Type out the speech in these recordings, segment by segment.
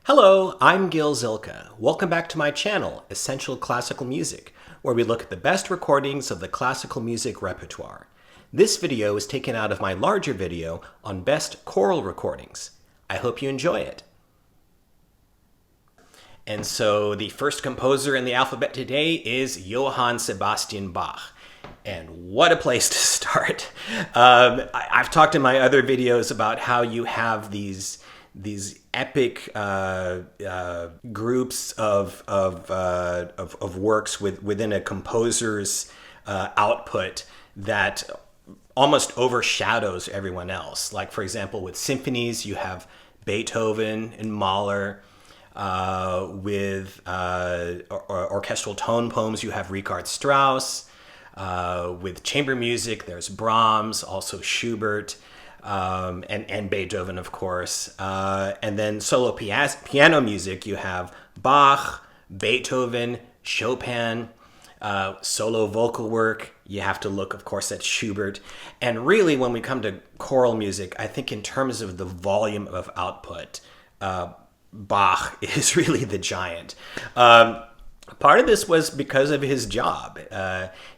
Hello, I'm Gil Zilkha. Welcome back to my channel, Essential Classical Music, where we look at the best recordings of the classical music repertoire. This video is taken out of my larger video on best choral recordings. I hope you enjoy it. And so the first composer in the alphabet today is Johann Sebastian Bach. And what a place to start. I've talked in my other videos about how you have these epic groups of works within a composer's output that almost overshadows everyone else. Like, for example, with symphonies, you have Beethoven and Mahler. With orchestral tone poems, you have Richard Strauss. With chamber music, there's Brahms, also Schubert. And Beethoven, of course. And then solo piano music, you have Bach, Beethoven, Chopin. Solo vocal work, you have to look, of course, at Schubert. And really, when we come to choral music, I think in terms of the volume of output, Bach is really the giant. Part of this was because of his job.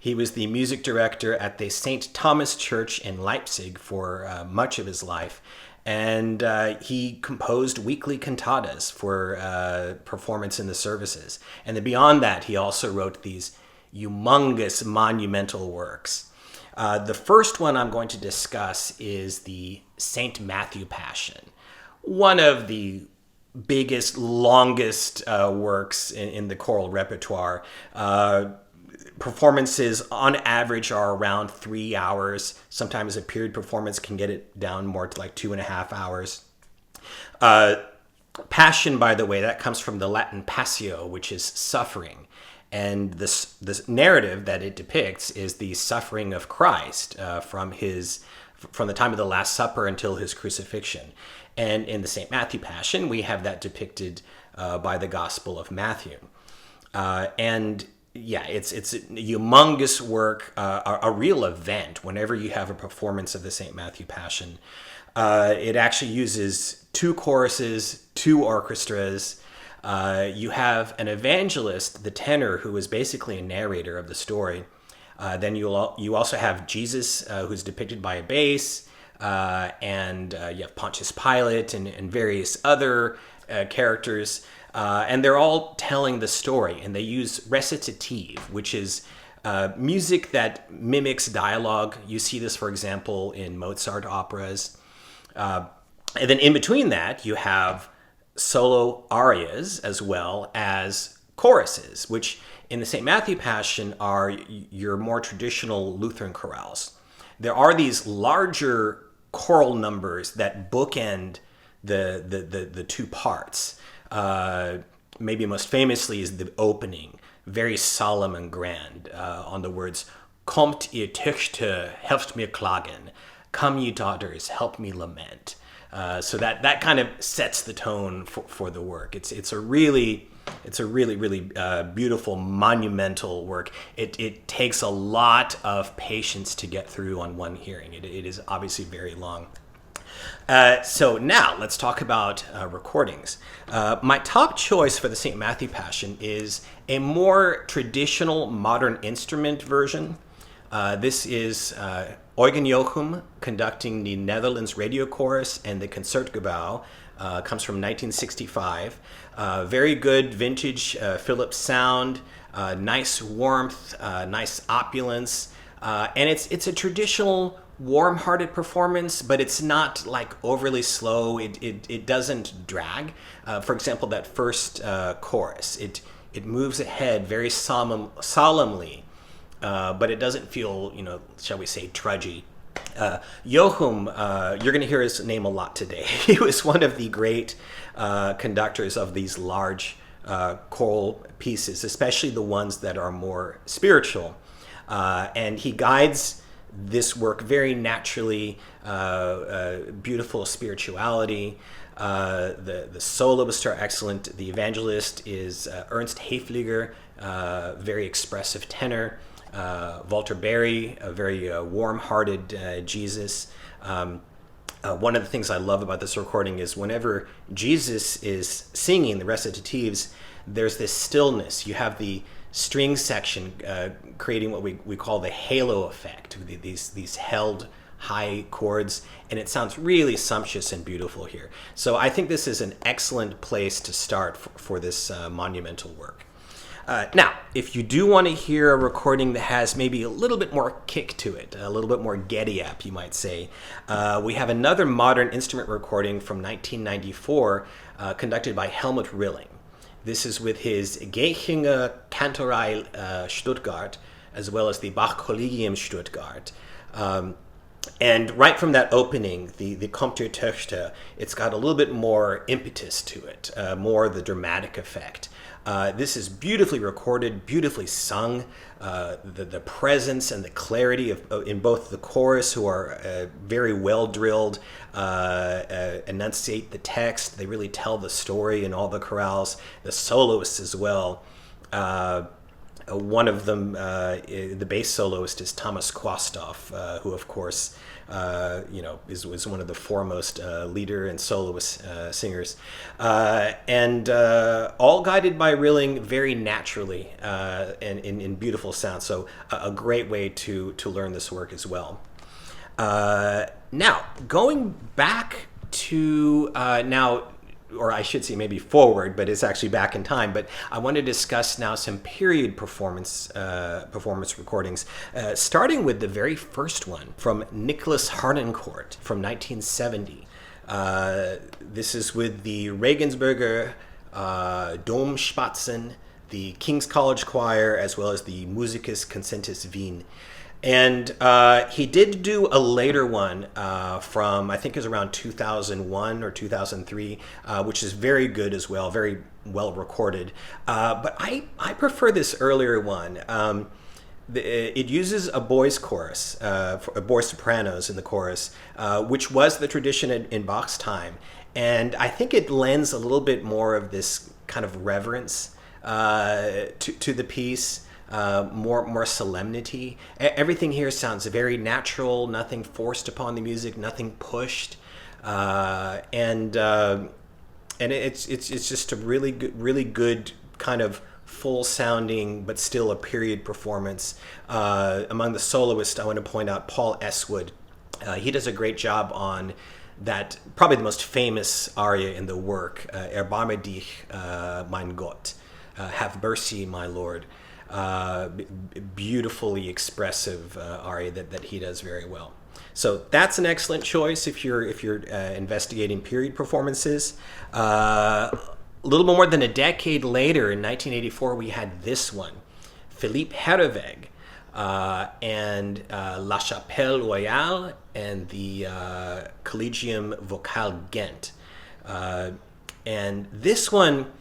He was the music director at the St. Thomas Church in Leipzig for much of his life. And he composed weekly cantatas for performance in the services. And then beyond that, he also wrote these humongous monumental works. The first one I'm going to discuss is the St. Matthew Passion, one of the biggest, longest works in the choral repertoire. Performances on average are around 3 hours. Sometimes a period performance can get it down more to like 2.5 hours. Passion, by the way, that comes from the Latin passio, which is suffering. And this narrative that it depicts is the suffering of Christ from the time of the Last Supper until his crucifixion. And in the St. Matthew Passion, we have that depicted by the Gospel of Matthew. And yeah, it's a humongous work, a real event whenever you have a performance of the St. Matthew Passion. It actually uses 2 choruses, 2 orchestras. You have an evangelist, the tenor, who is basically a narrator of the story. Then you also have Jesus, who's depicted by a bass. And you have Pontius Pilate and various other characters. And they're all telling the story. And they use recitative, which is music that mimics dialogue. You see this, for example, in Mozart operas. And then in between that, you have solo arias as well as choruses, which in the St. Matthew Passion are your more traditional Lutheran chorales. There are these larger choral numbers that bookend the 2 parts. Maybe most famously is the opening, very solemn and grand, on the words, "Kommt ihr Töchter, helft mir klagen. Come ye daughters, help me lament." So that kind of sets the tone for the work. It's a really beautiful, monumental work. It takes a lot of patience to get through on one hearing. It is obviously very long. So now let's talk about recordings. My top choice for the St. Matthew Passion is a more traditional modern instrument version. This is Eugen Jochum conducting the Netherlands Radio Chorus and the Concertgebouw. Comes from 1965. Very good vintage Philips sound, nice warmth, nice opulence, and it's a traditional warm-hearted performance, but it's not like overly slow. It doesn't drag. For example, that first chorus, it moves ahead very solemnly, but it doesn't feel, shall we say, trudgy. Jochum, you're going to hear his name a lot today. He was one of the great conductors of these large choral pieces, especially the ones that are more spiritual. And he guides this work very naturally, beautiful spirituality. The soloists are excellent. The evangelist is Ernst Haefliger, very expressive tenor. Walter Berry, a very warm-hearted Jesus. One of the things I love about this recording is whenever Jesus is singing the recitatives, there's this stillness. You have the string section creating what we call the halo effect, these held high chords, and it sounds really sumptuous and beautiful here. So I think this is an excellent place to start for this monumental work. Now, if you do want to hear a recording that has maybe a little bit more kick to it, a little bit more giddy-up, you might say, we have another modern instrument recording from 1994 conducted by Helmut Rilling. This is with his Geichinger Kantorei Stuttgart, as well as the Bach Collegium Stuttgart. And right from that opening, the Kommt ihr Töchter, it's got a little bit more impetus to it, more the dramatic effect. This is beautifully recorded, beautifully sung. The presence and the clarity in both the chorus, who are very well drilled, enunciate the text. They really tell the story in all the chorales. The soloists as well. One of them, the bass soloist, is Thomas Quastoff, who, of course, was one of the foremost leader and soloist singers, and all guided by Rilling very naturally and in beautiful sound. So a great way to learn this work as well. Now, going back to or I should say maybe forward, but it's actually back in time. But I want to discuss now some period performance recordings, starting with the very first one from Nicholas Harnoncourt from 1970. This is with the Regensburger Domspatzen, the King's College Choir, as well as the Musicus Concentus Wien. And he did do a later one from, I think it was around 2001 or 2003, which is very good as well, very well recorded. But I prefer this earlier one. It uses a boys chorus, boys sopranos in the chorus, which was the tradition in Bach's time. And I think it lends a little bit more of this kind of reverence to the piece. More solemnity. Everything here sounds very natural, nothing forced upon the music, nothing pushed, and it's just a really good kind of full sounding but still a period performance. Among the soloists, I want to point out Paul Eswood. He does a great job on that, probably the most famous aria in the work, Erbarme dich, mein Gott, have mercy, my Lord. Beautifully expressive aria that he does very well. So that's an excellent choice if you're investigating period performances. A little more than a decade later, in 1984, we had this one, Philippe Herreweghe and La Chapelle Royale and the Collegium Vocal Ghent. And this one,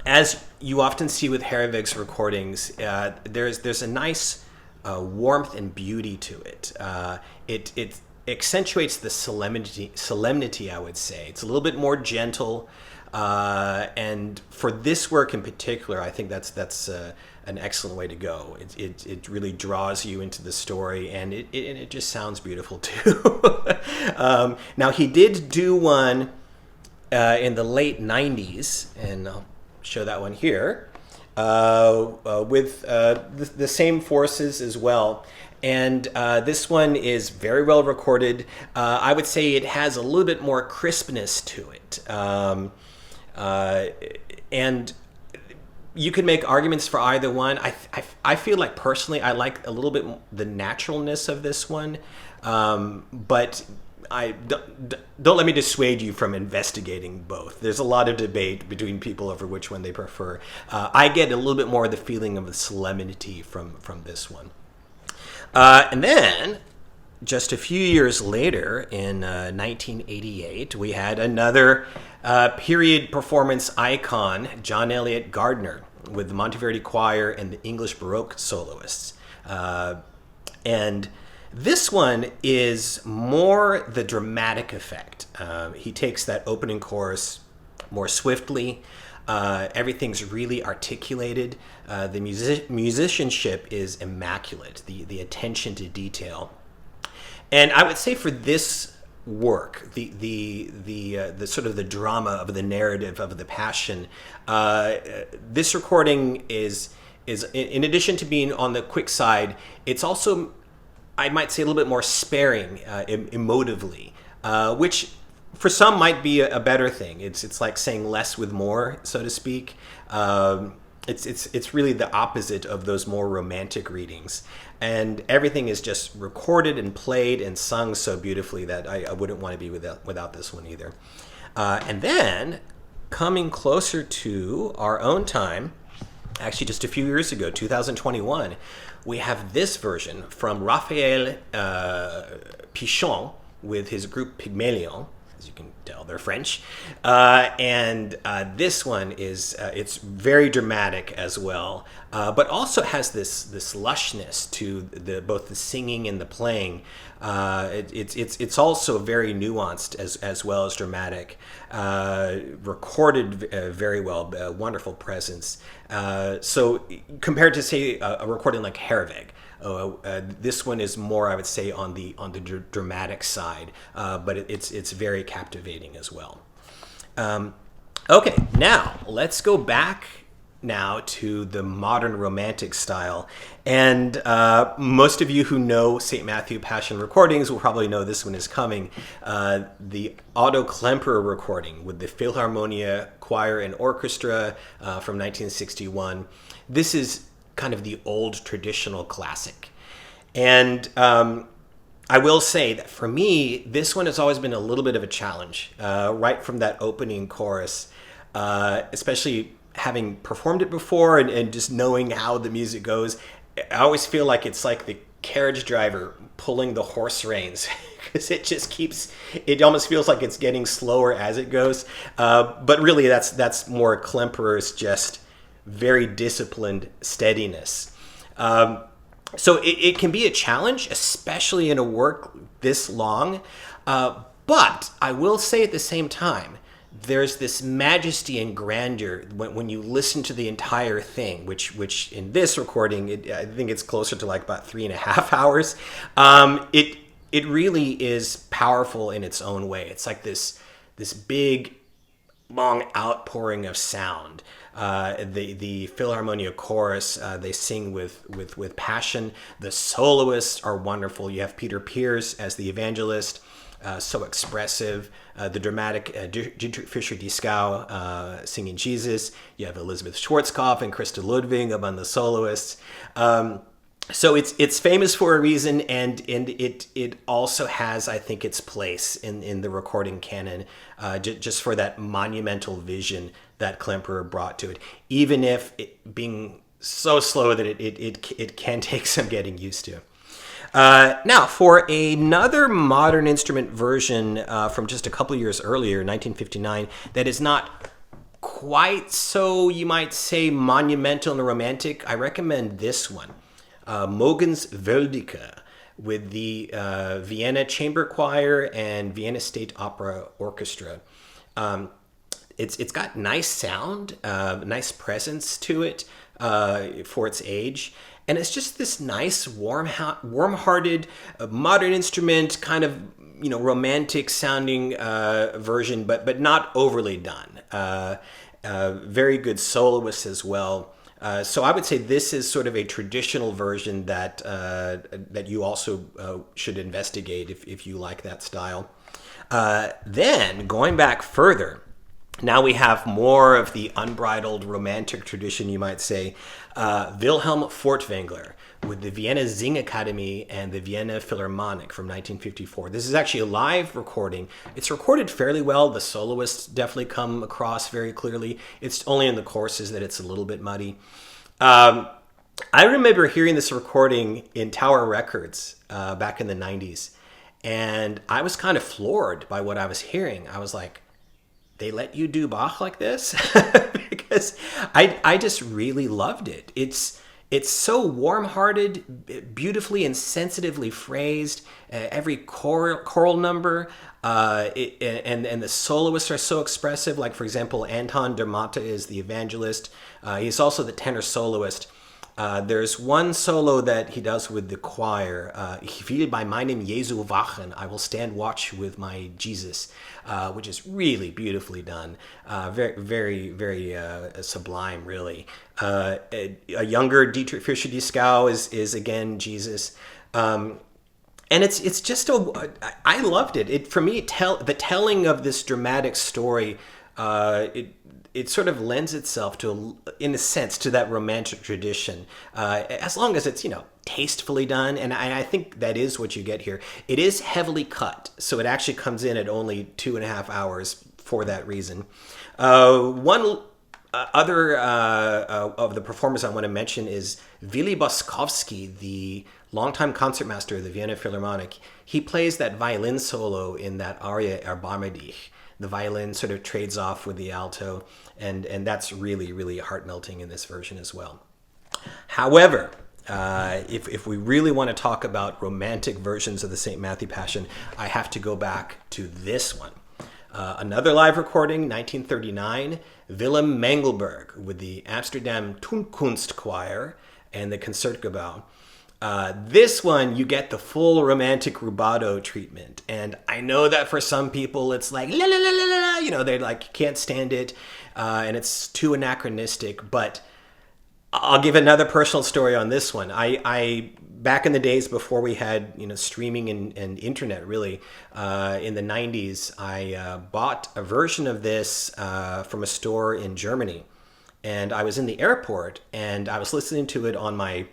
as you often see with Herreweghe's recordings, there's a nice warmth and beauty to it. It accentuates the solemnity, I would say. It's a little bit more gentle, and for this work in particular, I think that's an excellent way to go. It really draws you into the story, and it just sounds beautiful too. Now, he did do one in the late 90s, and I'll show that one here, with the same forces as well. And this one is very well recorded. I would say it has a little bit more crispness to it. And you could make arguments for either one. I feel like personally I like a little bit the naturalness of this one, but don't let me dissuade you from investigating both. There's a lot of debate between people over which one they prefer. I get a little bit more of the feeling of the solemnity from this one. And then, just a few years later, in 1988, we had another period performance icon, John Eliot Gardner, with the Monteverdi Choir and the English Baroque soloists. And this one is more the dramatic effect. He takes that opening chorus more swiftly. Everything's really articulated. The musicianship is immaculate, the attention to detail. And I would say for this work, the sort of the drama of the narrative of the Passion. This recording is in addition to being on the quick side, it's also, I might say, a little bit more sparing emotively, which for some might be a better thing. It's like saying less with more, so to speak. It's really the opposite of those more romantic readings, and everything is just recorded and played and sung so beautifully that I wouldn't want to be without this one either. And then coming closer to our own time, actually just a few years ago, 2021, we have this version from Raphael Pichon with his group Pygmalion. As you can tell, they're French. And this one is, it's very dramatic as well, but also has this lushness to both the singing and the playing. It's also very nuanced as well as dramatic. Recorded very well, wonderful presence. So compared to, say, a recording like Herweg, this one is more, I would say, on the dramatic side, but it's very captivating as well. Okay, now let's go back now to the modern romantic style, and most of you who know St. Matthew Passion recordings will probably know this one is coming. The Otto Klemperer recording with the Philharmonia Choir and Orchestra from 1961. This is kind of the old traditional classic. And I will say that for me, this one has always been a little bit of a challenge, right from that opening chorus, especially having performed it before and just knowing how the music goes. I always feel like it's like the carriage driver pulling the horse reins, because it just keeps, it almost feels like it's getting slower as it goes. But really that's more Klemperer's just very disciplined steadiness. So it can be a challenge, especially in a work this long. But I will say at the same time, there's this majesty and grandeur when you listen to the entire thing, which in this recording, I think it's closer to like about 3.5 hours. It really is powerful in its own way. It's like this big, long outpouring of sound. The Philharmonia chorus, they sing with passion. The soloists are wonderful. You have Peter Pears as the evangelist, so expressive. The dramatic Dietrich Fischer-Dieskau singing Jesus. You have Elizabeth Schwarzkopf and Christa Ludwig among the soloists. So it's famous for a reason, and it also has, I think, its place in the recording canon, just for that monumental vision that Klemperer brought to it, even if it being so slow that it can take some getting used to. Now, for another modern instrument version from just a couple years earlier, 1959, that is not quite so, you might say, monumental and romantic, I recommend this one. Mogens Wöldike with the Vienna Chamber Choir and Vienna State Opera Orchestra. It's got nice sound, nice presence to it for its age. And it's just this nice, warm-hearted, modern instrument, kind of, romantic sounding version, but not overly done. Very good soloists as well. So I would say this is sort of a traditional version that you also should investigate if you like that style. Then, going back further, now we have more of the unbridled romantic tradition, you might say. Wilhelm Furtwängler with the Vienna Singakademie and the Vienna Philharmonic from 1954. This is actually a live recording. It's recorded fairly well. The soloists definitely come across very clearly. It's only in the choruses that it's a little bit muddy. I remember hearing this recording in Tower Records back in the 90s, and I was kind of floored by what I was hearing. I was like, they let you do Bach like this? Because I just really loved it. It's so warm-hearted, beautifully and sensitively phrased. Every choral number, and the soloists are so expressive. Like, for example, Anton der Matte is the evangelist. He's also the tenor soloist. There's one solo that he does with the choir. Ich will bei meinem Jesu wachen. I will stand watch with my Jesus, which is really beautifully done. Very, very, very sublime, really. A younger Dietrich Fischer-Dieskau is again Jesus. And it's just I loved it. It for me, the telling of this dramatic story, it sort of lends itself to, in a sense, to that romantic tradition, as long as it's tastefully done. And I think that is what you get here. It is heavily cut, so it actually comes in at only 2.5 hours for that reason. One other of the performers I want to mention is Willy Boskowski, the longtime concertmaster of the Vienna Philharmonic. He plays that violin solo in that aria Erbarme dich. The violin sort of trades off with the alto, and that's really, really heart-melting in this version as well. However, if we really want to talk about romantic versions of the St. Matthew Passion, I have to go back to this one. Another live recording, 1939, Willem Mengelberg with the Amsterdam Toonkunst Choir and the Concertgebouw. This one, you get the full romantic rubato treatment. And I know that for some people, it's like, la la la la la, they can't stand it. And it's too anachronistic. But I'll give another personal story on this one. I back in the days before we had streaming and internet, really, in the 90s, I bought a version of this from a store in Germany. And I was in the airport, and I was listening to it on my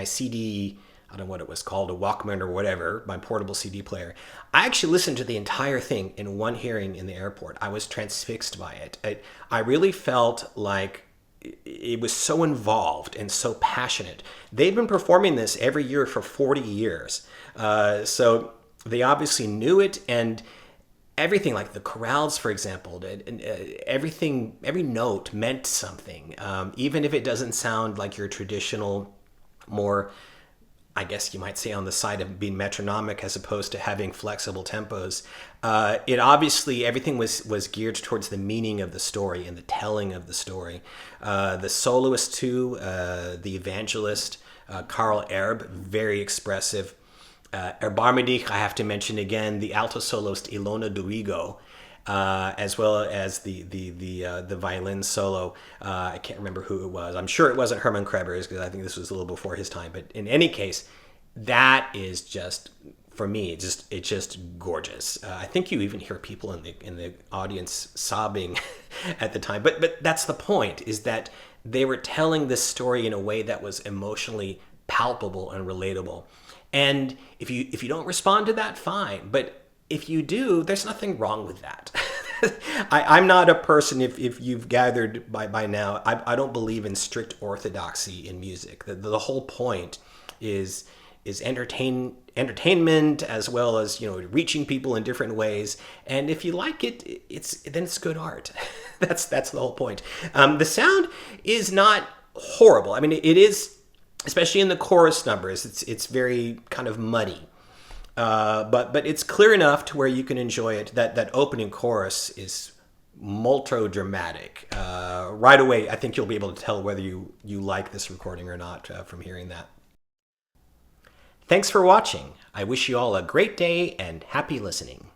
CD, I don't know what it was called, a Walkman or whatever, my portable CD player. I actually listened to the entire thing in one hearing in the airport. I was transfixed by it. I really felt like it was so involved and so passionate. They've been performing this every year for 40 years. So they obviously knew it, and everything, like the chorales, for example, everything, every note meant something. Even if it doesn't sound like your traditional, more, I guess you might say, on the side of being metronomic as opposed to having flexible tempos. It obviously, everything was geared towards the meaning of the story and the telling of the story. The soloist too, the evangelist, Karl Erb, very expressive. Erbarme dich, I have to mention again, the alto soloist Ilona Durigo, as well as the violin solo. I can't remember who it was. I'm sure it wasn't Hermann Krebers, because I think this was a little before his time. But in any case, that is just, for me, it's just gorgeous. I think you even hear people in the audience sobbing at the time. But that's the point, is that they were telling this story in a way that was emotionally palpable and relatable. And if you don't respond to that, fine. But if you do, there's nothing wrong with that. I'm not a person, if you've gathered by now, I don't believe in strict orthodoxy in music. The whole point is entertainment, as well as reaching people in different ways. And if you like it, then it's good art. That's the whole point. The sound is not horrible. I mean, it is, especially in the chorus numbers. It's very kind of muddy. But it's clear enough to where you can enjoy it. That opening chorus is molto dramatic. Right away, I think you'll be able to tell whether you like this recording or not from hearing that. Thanks for watching. I wish you all a great day and happy listening.